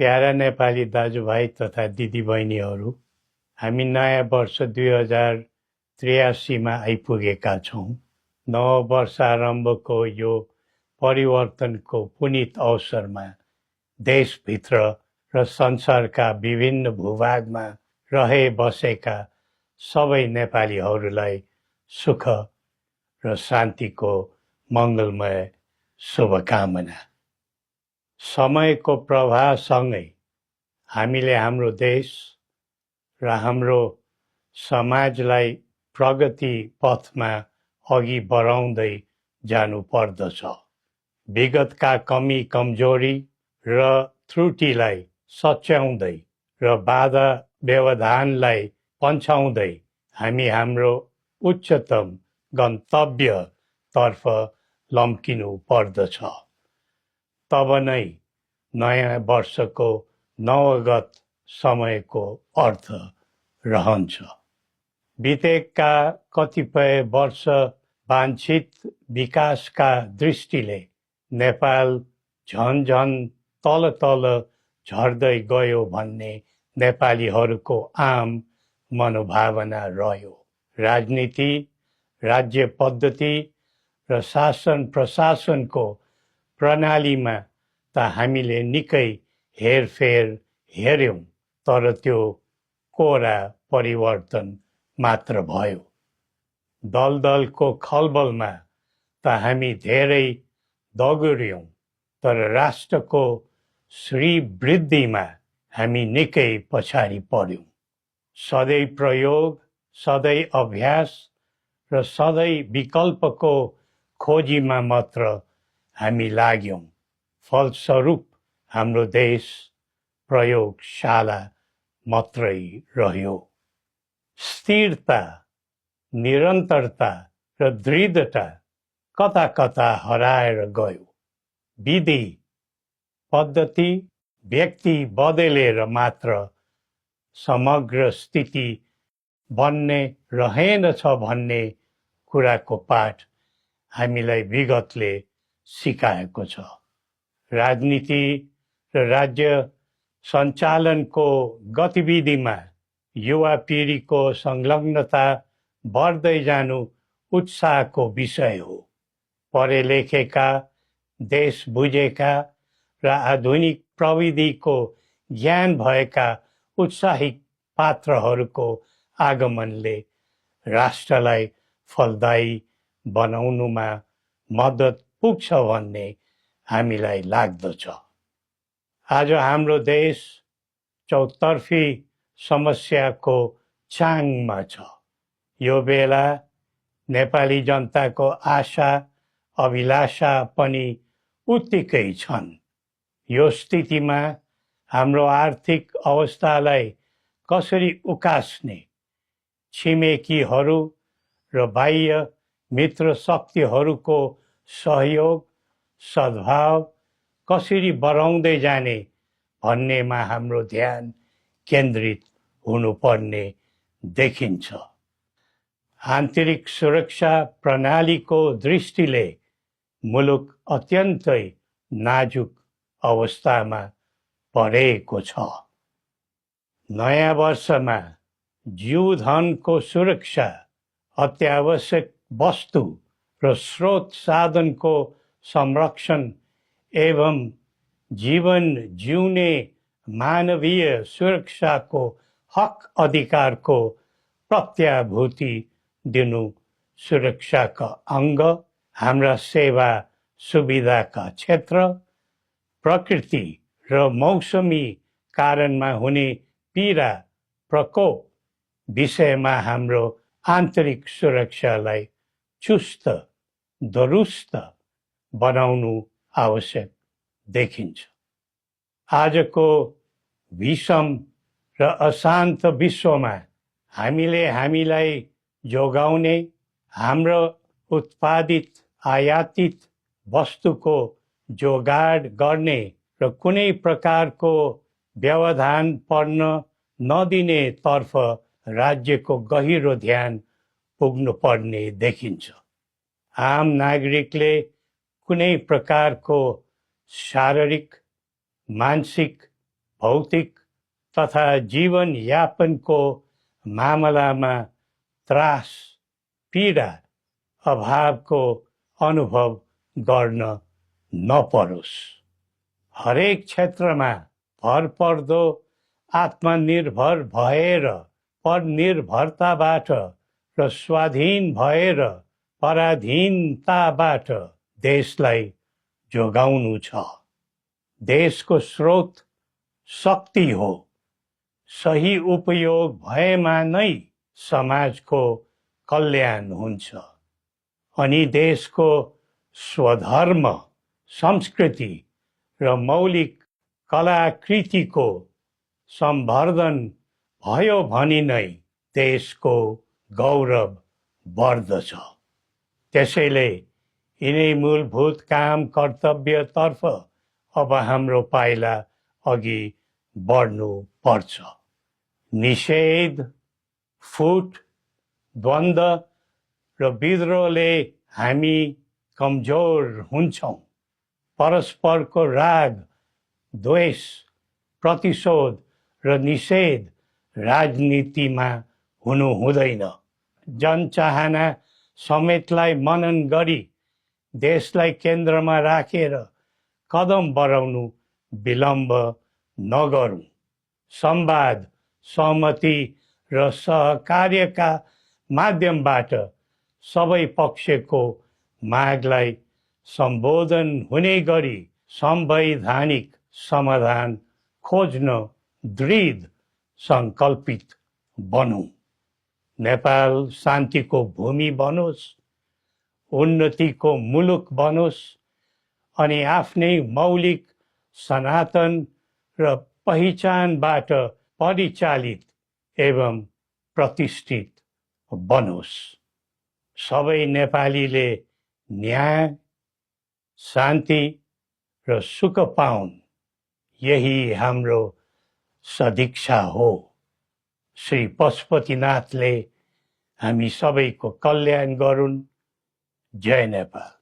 Para Nepali दाजुभाइ तथा दिदीबहिनीहरू, हामी नयाँ वर्ष 2083 आइपुगेका छौँ। नव वर्षारम्भको यो परिवर्तनको पुनित अवसरमा देशभित्र र संसारका विभिन्न भूभागमा रहे बसेका सबै नेपालीहरूलाई सुख र शान्तिको मङ्गलमय शुभकामना। समयको प्रवाहसँगै हामीले हाम्रो देश र हाम्रो समाजलाई प्रगति पथमा अघि बढाउँदै जानु पर्दछ। विगतका कमी कमजोरी र त्रुटिलाई सच्याउँदै र बाधा व्यवधानलाई पन्छाउँदै हामी हाम्रो उच्चतम गन्तव्यतर्फ लम्किनु पर्दछ। तब नै नयाँ वर्षको नवगत समयको अर्थ रहन्छ। बितेका कतिपय वर्ष वाञ्छित विकासका दृष्टिले नेपाल झन तल झर्दै गयो भन्ने नेपालीहरूको आम मनोभावना रह्यो। राजनीति, राज्य पद्धति र शासन प्रशासनको प्रणालीमा त हामीले निकै हेरफेर हेर्यौं, तर त्यो कोरा परिवर्तन मात्र भयो। दलदलको खलबलमा त हामी धेरै दगुर्यौं, तर राष्ट्रको श्रीवृद्धिमा हामी निकै पछाडि पर्यौं। सधैँ प्रयोग, सधैँ अभ्यास र सधैँ विकल्पको खोजीमा मात्र हामी लाग्यौं। फलस्वरूप हाम्रो देश प्रयोगशाला मात्रै रह्यो। स्थिरता, निरन्तरता र दृढता कता कता हराएर गयो। विधि पद्धति व्यक्ति बदलेर मात्र समग्र स्थिति बन्ने रहेनछ भन्ने कुराको पाठ हामीलाई विगतले सिकाएको छ। राजनीति र राज्य सञ्चालनको गतिविधिमा युवा पिँढीको संलग्नता बढ्दै जानु उत्साहको विषय हो। पढे लेखेका, देश बुझेका र आधुनिक प्रविधिको ज्ञान भएका उत्साहित पात्रहरूको आगमनले राष्ट्रलाई फलदायी बनाउनुमा मद्दत पुग्छ भन्ने हामीलाई लाग्दछ। आज हाम्रो देश चौतर्फी समस्याको चाङमा छ। यो बेला नेपाली जनताको आशा अभिलाषा पनि उत्तिकै छन्। यो स्थितिमा हाम्रो आर्थिक अवस्थालाई कसरी उकास्ने, छिमेकीहरू र बाह्य मित्र शक्तिहरूको सहयोग सद्भाव कसरी बढाउँदै जाने भन्नेमा हाम्रो ध्यान केन्द्रित हुनुपर्ने देखिन्छ। आन्तरिक सुरक्षा प्रणालीको दृष्टिले मुलुक अत्यन्तै नाजुक अवस्थामा परेको छ। नयाँ वर्षमा जीवधनको सुरक्षा, अत्यावश्यक वस्तु र स्रोत साधनको संरक्षण एवं जीवन जिउने मानवीय सुरक्षाको हक अधिकारको प्रत्याभूति दिनु सुरक्षाका अङ्ग, हाम्रा सेवा सुविधाका क्षेत्र, प्रकृति र मौसमी कारणमा हुने पीडा प्रकोप विषयमा हाम्रो आन्तरिक सुरक्षालाई चुस्त दुरुस्त बनाउनु आवश्यक देखिन्छ। आजको विषम र अशान्त विश्वमा हामीले हामीलाई जोगाउने, हाम्रो उत्पादित आयातित वस्तुको जोगाड गर्ने र कुनै प्रकारको व्यवधान पर्न नदिने तर्फ राज्यको गहिरो ध्यान पुग्नुपर्ने देखिन्छ। आम नागरिकले कुनै प्रकारको शारीरिक, मानसिक भौतिक तथा जीवनयापनको मामलामा त्रास पीडा अभावको अनुभव गर्न नपरोस्। हरेक क्षेत्रमा भरपर्दो आत्मनिर्भर भएर परनिर्भरताबाट र स्वाधीन भएर पराधीनताबाट देशलाई जोगाउनु छ। देशको स्रोत शक्ति हो। सही उपयोग भएमा नै समाजको कल्याण हुन्छ अनि देशको स्वधर्म, संस्कृति र मौलिक कलाकृतिको सम्वर्धन भयो भने नै देशको गौरव बढ्दछ। त्यसैले यिनै मूलभूत काम कर्तव्यतर्फ अब हाम्रो पाइला अघि बढ्नु पर्छ। निषेध, फुट, द्वन्द्व र विद्रोहले हामी कमजोर हुन्छौँ। परस्परको राग, द्वेष, प्रतिशोध र निषेध राजनीतिमा हुनु हुँदैन। जनचाहना समेतलाई मनन गरी देशलाई केन्द्रमा राखेर कदम बढाउनु विलम्ब नगरौँ। संवाद, सहमति र सहकार्यका माध्यमबाट सबै पक्षको मागलाई सम्बोधन हुने गरी संवैधानिक समाधान खोज्न दृढ सङ्कल्पित बनौँ। नेपाल शान्तिको भूमि बनोस्, उन्नतिको मुलुक बनोस् अनि आफ्नै मौलिक सनातन र पहिचानबाट परिचालित एवं प्रतिष्ठित बनोस्। सबै नेपालीले न्याय, शान्ति र सुख पाउन्, यही हाम्रो सदिच्छा हो। श्री पशुपतिनाथले हामी सबैको कल्याण गरून्। जय नेपाल।